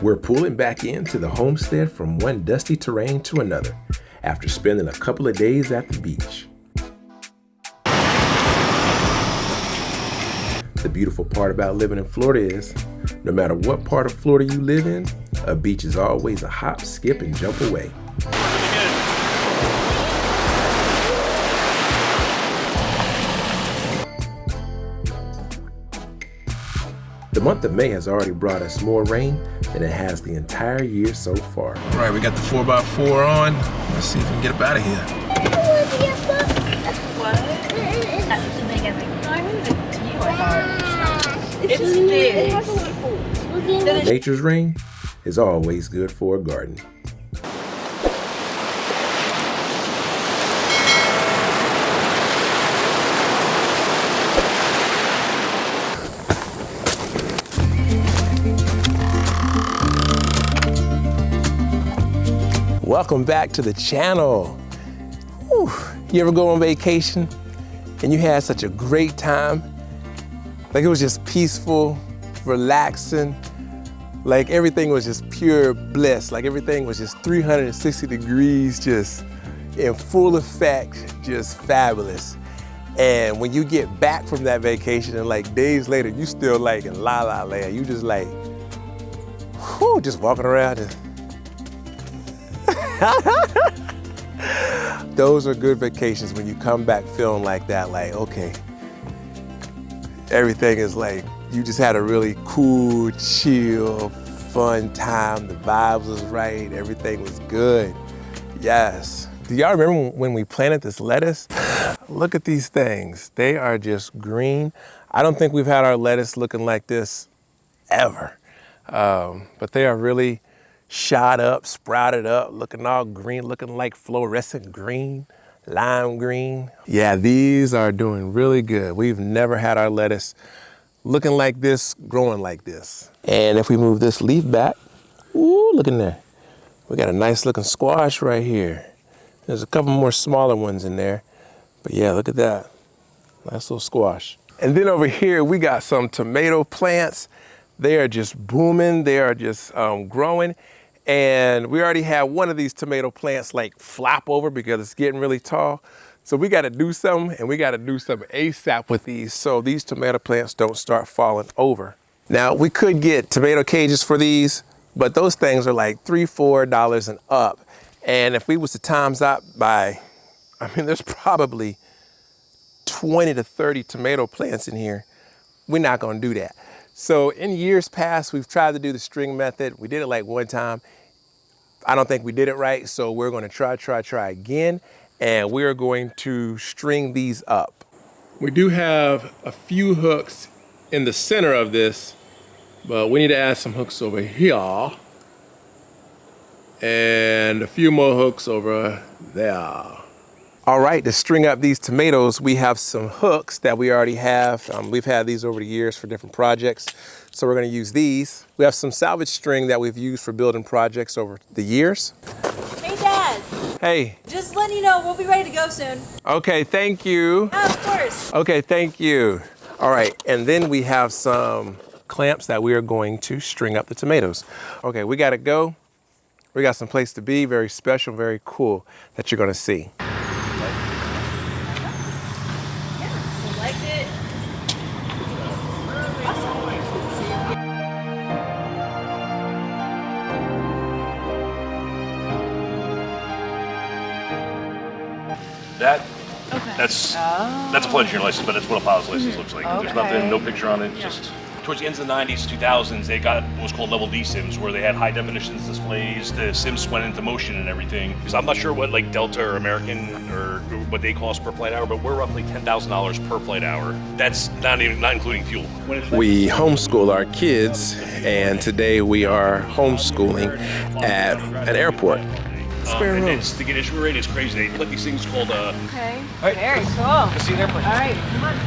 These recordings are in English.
We're pulling back into the homestead from one dusty terrain to another after spending a couple of days at the beach. The beautiful part about living in Florida is, no matter what part of Florida you live in, a beach is always a hop, skip, and jump away. The month of May has already brought us more rain than it has the entire year so far. All right, we got the 4x4 on. Let's see if we can get up out of here. What? That's the big thing. No, I moved it to you, I thought. It's big. It has a little. Nature's rain is always good for a garden. Welcome back to the channel. Whew. You ever go on vacation and you had such a great time? Like it was just peaceful, relaxing, like everything was just pure bliss, like everything was just 360 degrees, just in full effect, just fabulous. And when you get back from that vacation and like days later, you still like in la la land, you just like, whew, just walking around and those are good vacations when you come back feeling like that, like, okay, everything is like, you just had a really cool, chill, fun time. The vibes was right, everything was good. Yes. Do y'all remember when we planted this lettuce? Look at these things. They are just green. I don't think we've had our lettuce looking like this ever. But they are really shot up, sprouted up, looking all green, looking like fluorescent green, lime green. Yeah, these are doing really good. We've never had our lettuce looking like this, growing like this. And if we move this leaf back, ooh, look in there. We got a nice looking squash right here. There's a couple more smaller ones in there. But yeah, look at that. Nice little squash. And then over here, we got some tomato plants. They are just booming. They are just growing. And we already had one of these tomato plants like flop over because it's getting really tall. So we got to do something, and we got to do something ASAP with these so these tomato plants don't start falling over. Now we could get tomato cages for these, but those things are like $3, $4 and up. And if we was to times out by, I mean, there's probably 20 to 30 tomato plants in here. We're not going to do that. So in years past, we've tried to do the string method. We did it like one time. I don't think we did it right, so we're gonna try again, and we're going to string these up. We do have a few hooks in the center of this, but we need to add some hooks over here, and a few more hooks over there. All right, to string up these tomatoes, we have some hooks that we already have. We've had these over the years for different projects, so we're gonna use these. We have some salvage string that we've used for building projects over the years. Hey, Dad. Hey. Just letting you know, we'll be ready to go soon. Okay, thank you. Yeah, of course. Okay, thank you. All right, and then we have some clamps that we are going to string up the tomatoes. Okay, we gotta go. We got some place to be, very special, very cool, that you're gonna see. That's a pledge your license, but that's what a pilot's license looks like. Okay. There's nothing, no picture on it. Yeah. Just towards the end of the 90s, 2000s, they got what was called level D sims, where they had high definition displays. The sims went into motion and everything. Because I'm not sure what like Delta or American or what they cost per flight hour, but we're roughly $10,000 per flight hour. That's not including fuel. We homeschool our kids, and today we are homeschooling at an airport. And it's, to get issue rate is crazy. They put these things called Okay. Right. Very cool. Let's see an airplane. All right, come on.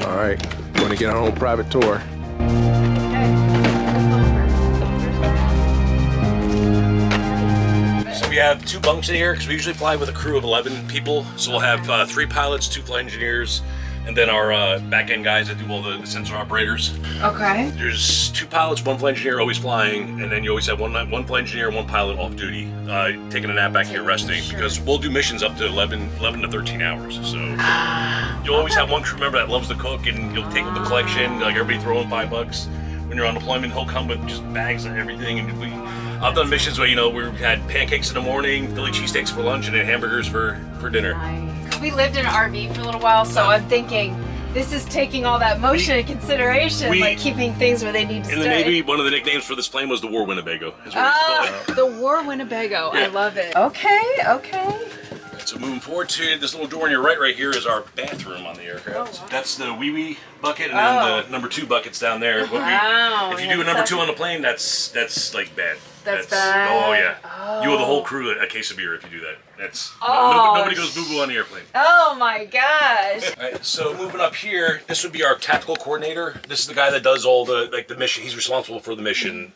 All right, going to get our own private tour. So we have 2 bunks in here because we usually fly with a crew of 11 people. So we'll have 3 pilots, 2 flight engineers, and then our back-end guys that do all the sensor operators. Okay. There's 2 pilots, 1 flight engineer always flying, and then you always have one flight engineer and 1 pilot off duty, taking a nap back here resting, because we'll do missions up to 11 to 13 hours. So you'll always have one crew member that loves to cook, and you'll take up the collection, like everybody throwing $5. When you're on deployment, he'll come with just bags of everything, and I've done missions where, you know, we had pancakes in the morning, Philly cheesesteaks for lunch, and then hamburgers for dinner. We lived in an RV for a little while, so I'm thinking this is taking all that motion into consideration, like keeping things where they need to stay. In the Navy, one of the nicknames for this plane was the War Winnebago. The War Winnebago. Yeah. I love it. Okay. So moving forward to this little door on your right here is our bathroom on the aircraft. Oh, wow. That's the wee bucket, and then the number 2 bucket's down there. Wow. If you do a number 2 on the plane, that's like bad. That's bad. Oh yeah. Oh. You owe the whole crew a case of beer if you do that. That's nobody goes boo-boo on the airplane. Oh my gosh. All right, so moving up here, this would be our tactical coordinator. This is the guy that does all the mission. He's responsible for the mission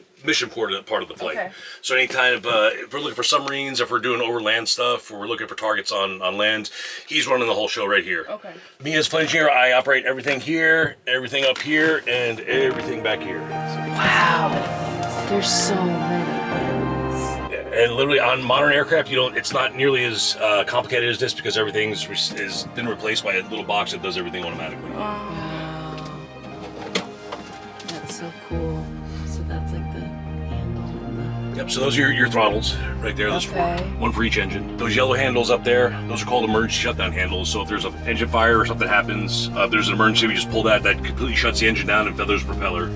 part of the flight. Okay. So any kind of if we're looking for submarines, if we're doing overland stuff, or we're looking for targets on land, he's running the whole show right here. Okay. Me as flight engineer, I operate everything here, everything up here, and everything back here. Wow. There's so many. And literally on modern aircraft, it's not nearly as complicated as this, because everything's has been replaced by a little box that does everything automatically. Wow. That's so cool. So that's like the handle. Yep, so those are your throttles right there. There's one for each engine. Those yellow handles up there, those are called emergency shutdown handles. So if there's an engine fire or something happens, if there's an emergency, we just pull that completely shuts the engine down and feathers the propeller,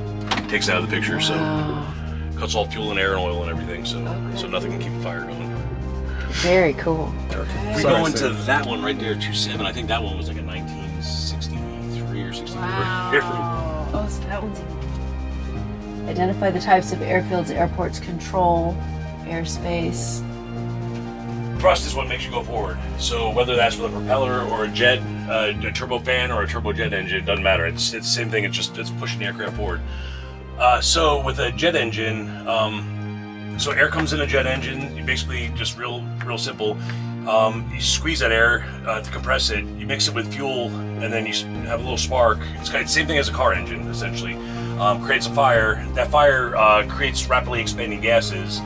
takes it out of the picture. So cuts all fuel and air and oil and everything, so nothing can keep the fire going. Very cool. Okay. We're going to that one right there, 27. I think that one was like a 1963 or 64. Wow. Oh, so that one's identify the types of airfields, airports, control, airspace. Thrust is what makes you go forward. So whether that's with a propeller or a jet, a turbofan or a turbojet engine, it doesn't matter. It's the same thing. It's pushing the aircraft forward. So with a jet engine, so air comes in a jet engine. You basically just real simple. You squeeze that air to compress it. You mix it with fuel, and then you have a little spark. It's kind of the same thing as a car engine, essentially. Creates a fire. That fire creates rapidly expanding gases.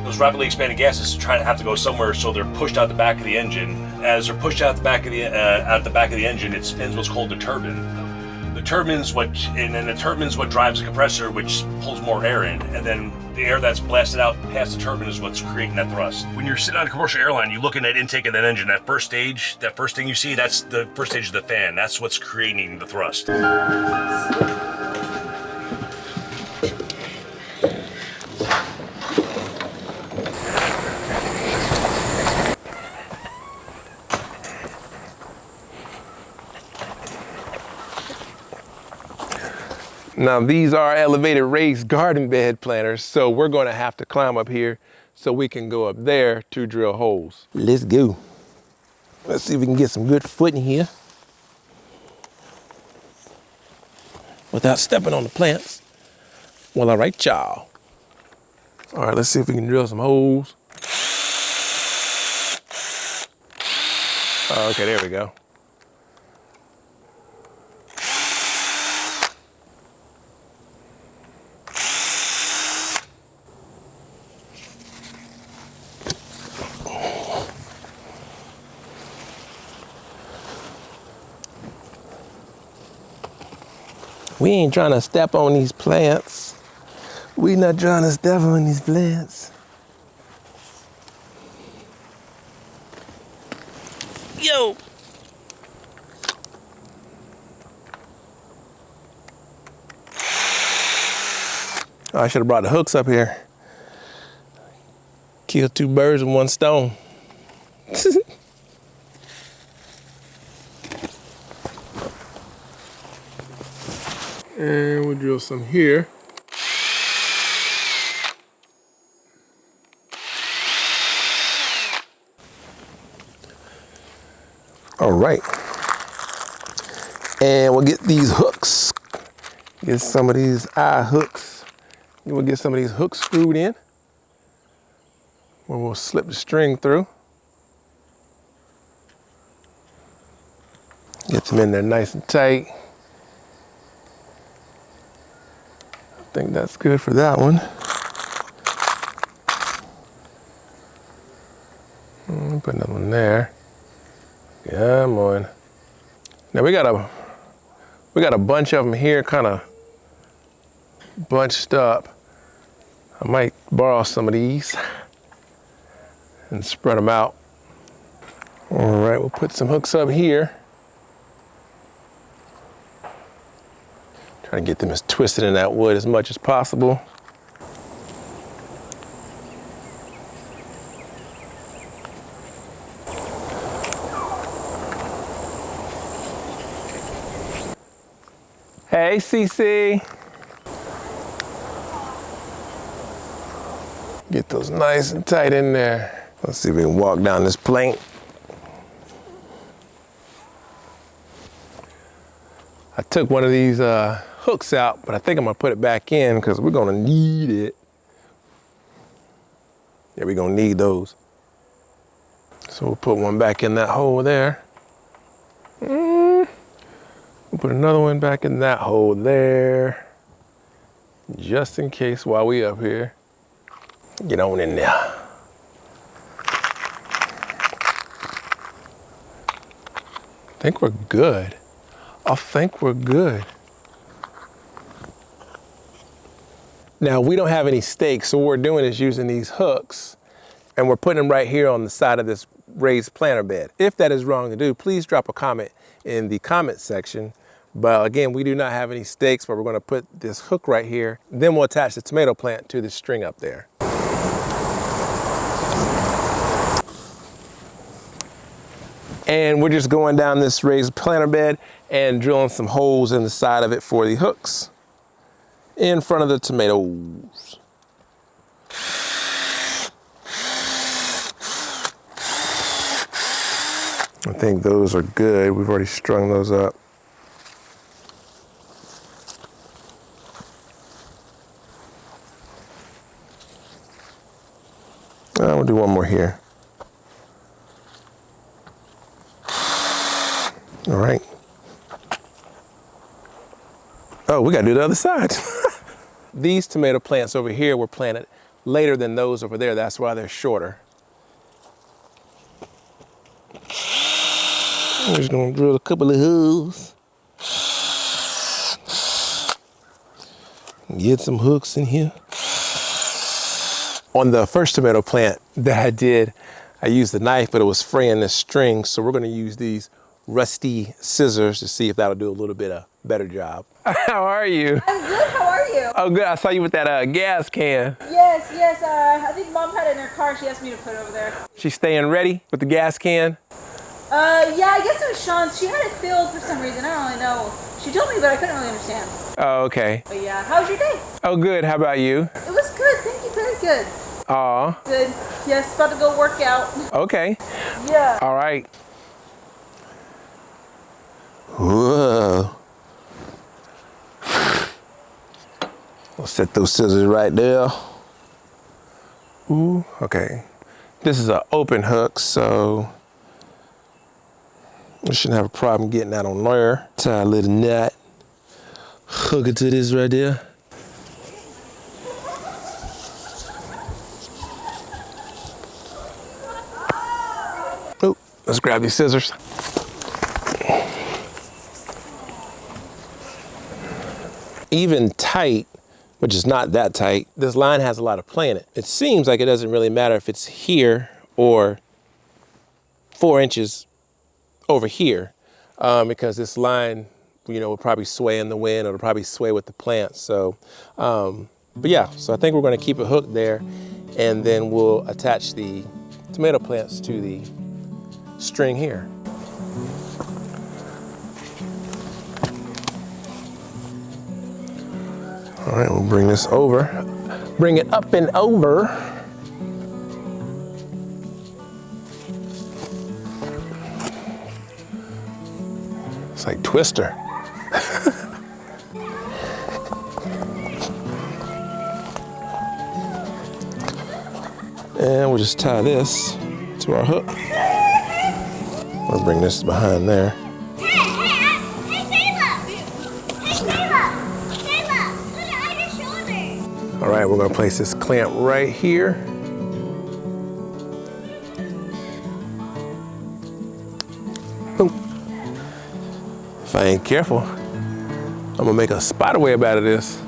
Those rapidly expanding gases have to go somewhere, so they're pushed out the back of the engine. As they're pushed out the back of the engine, it spins what's called the turbine. The turbine's what drives the compressor, which pulls more air in, and then the air that's blasted out past the turbine is what's creating that thrust. When you're sitting on a commercial airline, you look in that intake of that engine, that first thing you see, that's the first stage of the fan. That's what's creating the thrust. Now these are elevated raised garden bed planters, so we're gonna have to climb up here so we can go up there to drill holes. Let's go. Let's see if we can get some good footing here without stepping on the plants. Well, all right, y'all. All right, let's see if we can drill some holes. Okay, there we go. We ain't trying to step on these plants. We not trying to step on these plants. Yo! Oh, I should have brought the hooks up here. Kill 2 birds with 1 stone. And we'll drill some here. All right. And we'll get these hooks. Get some of these eye hooks. We'll get some of these hooks screwed in. Where we'll slip the string through. Get them in there nice and tight. I think that's good for that one. Put another one there. Come on. Now we got a bunch of them here, kind of bunched up. I might borrow some of these and spread them out. All right, we'll put some hooks up here. Try to get them as twisted in that wood as much as possible. Hey, CC. Get those nice and tight in there. Let's see if we can walk down this plank. I took one of these hooks out, but I think I'm gonna put it back in because we're gonna need it. Yeah, we're gonna need those. So we'll put one back in that hole there. We'll put another one back in that hole there, just in case while we up here. Get on in there. I think we're good. I think we're good. Now, we don't have any stakes, so what we're doing is using these hooks, and we're putting them right here on the side of this raised planter bed. If that is wrong to do, please drop a comment in the comment section. But again, we do not have any stakes, but we're gonna put this hook right here. Then we'll attach the tomato plant to the string up there. And we're just going down this raised planter bed and drilling some holes in the side of it for the hooks in front of the tomatoes. I think those are good. We've already strung those up. We'll do one more here. All right. Oh, we gotta do the other side. These tomato plants over here were planted later than those over there. That's why they're shorter. I'm just gonna drill a couple of holes. Get some hooks in here. On the first tomato plant that I did, I used the knife, but it was fraying this string. So we're gonna use these rusty scissors to see if that'll do a little bit of better job. How are you? I'm good, how are you? Oh, good. I saw you with that gas can. Yes, I think Mom had it in her car. She asked me to put it over there. She's staying ready with the gas can? Yeah, I guess it was Sean's. She had it filled for some reason. I don't really know. She told me, but I couldn't really understand. Oh, okay. But yeah, how was your day? Oh, good. How about you? It was good, thank you, very good. Aw. Good. Yes, about to go work out. Okay. Yeah. All right. Whoa. I'll set those scissors right there. Ooh, okay. This is an open hook, so we shouldn't have a problem getting that on there. Tie a little knot. Hook it to this right there. Oh, let's grab these scissors. Even tight, which is not that tight, this line has a lot of play in it. It seems like it doesn't really matter if it's here or 4 inches over here, because this line, you know, will probably sway in the wind, or it'll probably sway with the plants. So, but yeah, so I think we're gonna keep it hooked there, and then we'll attach the tomato plants to the string here. All right, we'll bring this over. Bring it up and over. It's like Twister. And we'll just tie this to our hook. We'll bring this behind there. right, we're gonna place this clamp right here. Boom. If I ain't careful, I'm gonna make a spider web out of this.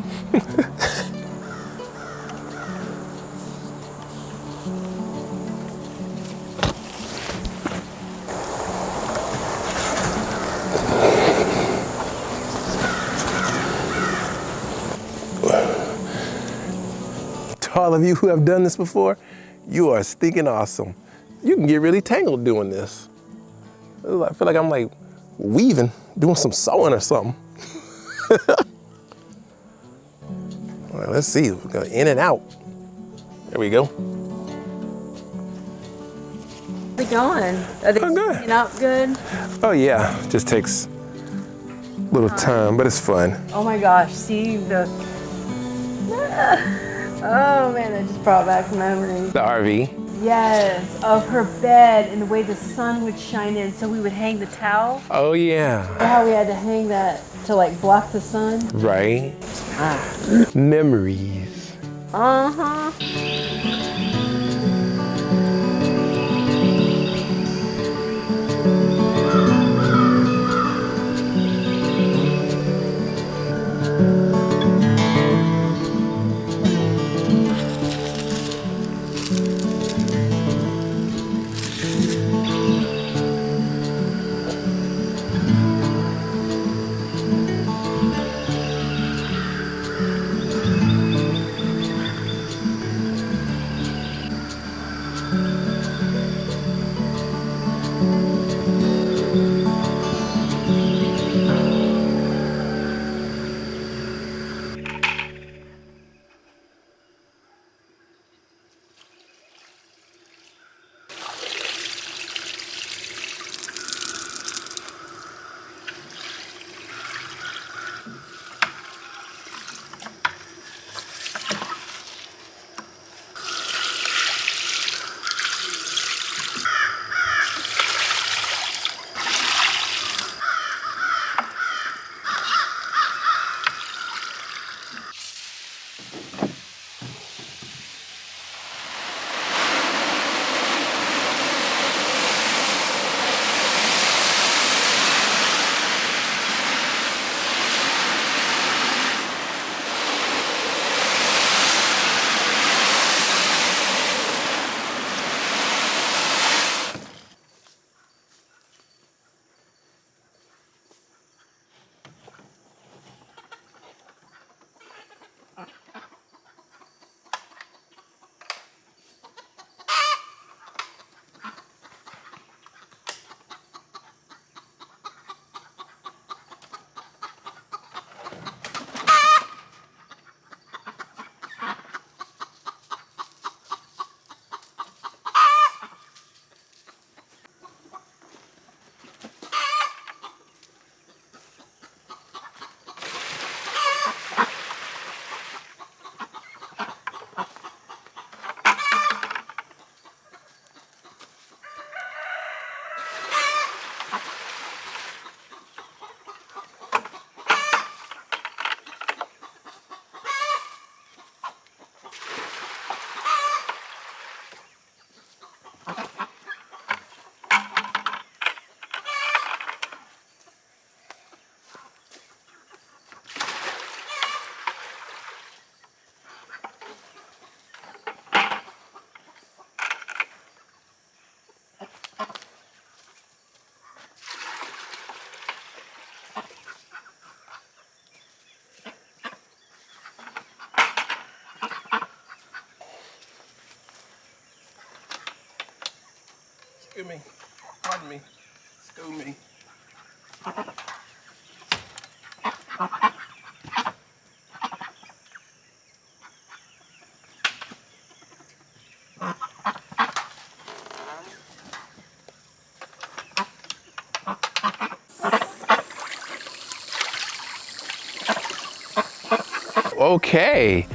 To all of you who have done this before, you are stinking awesome. You can get really tangled doing this. I feel like I'm like weaving, doing some sewing or something. All right, let's see, we're going in and out. There we go. How's it going? Are they cooking up good? Oh yeah, just takes a little time, but it's fun. Oh my gosh, see the... Oh man, that just brought back memories. The RV. Yes, of her bed and the way the sun would shine in, so we would hang the towel. Oh yeah. How we had to hang that to like block the sun. Right. Memories. Uh-huh. Excuse me, pardon me, excuse me. Okay,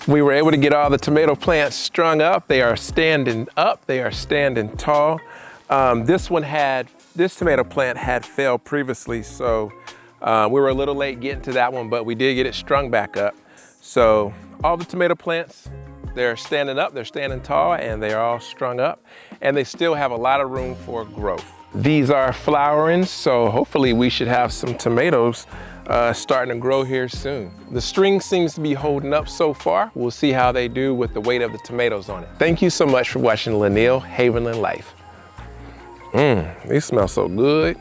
we were able to get all the tomato plants strung up. They are standing up, they are standing tall. This tomato plant had failed previously, so we were a little late getting to that one, but we did get it strung back up. So all the tomato plants, they're standing up, they're standing tall, and they're all strung up, and they still have a lot of room for growth. These are flowering, so hopefully we should have some tomatoes starting to grow here soon. The string seems to be holding up so far. We'll see how they do with the weight of the tomatoes on it. Thank you so much for watching Lanil Havenland Life. These smell so good.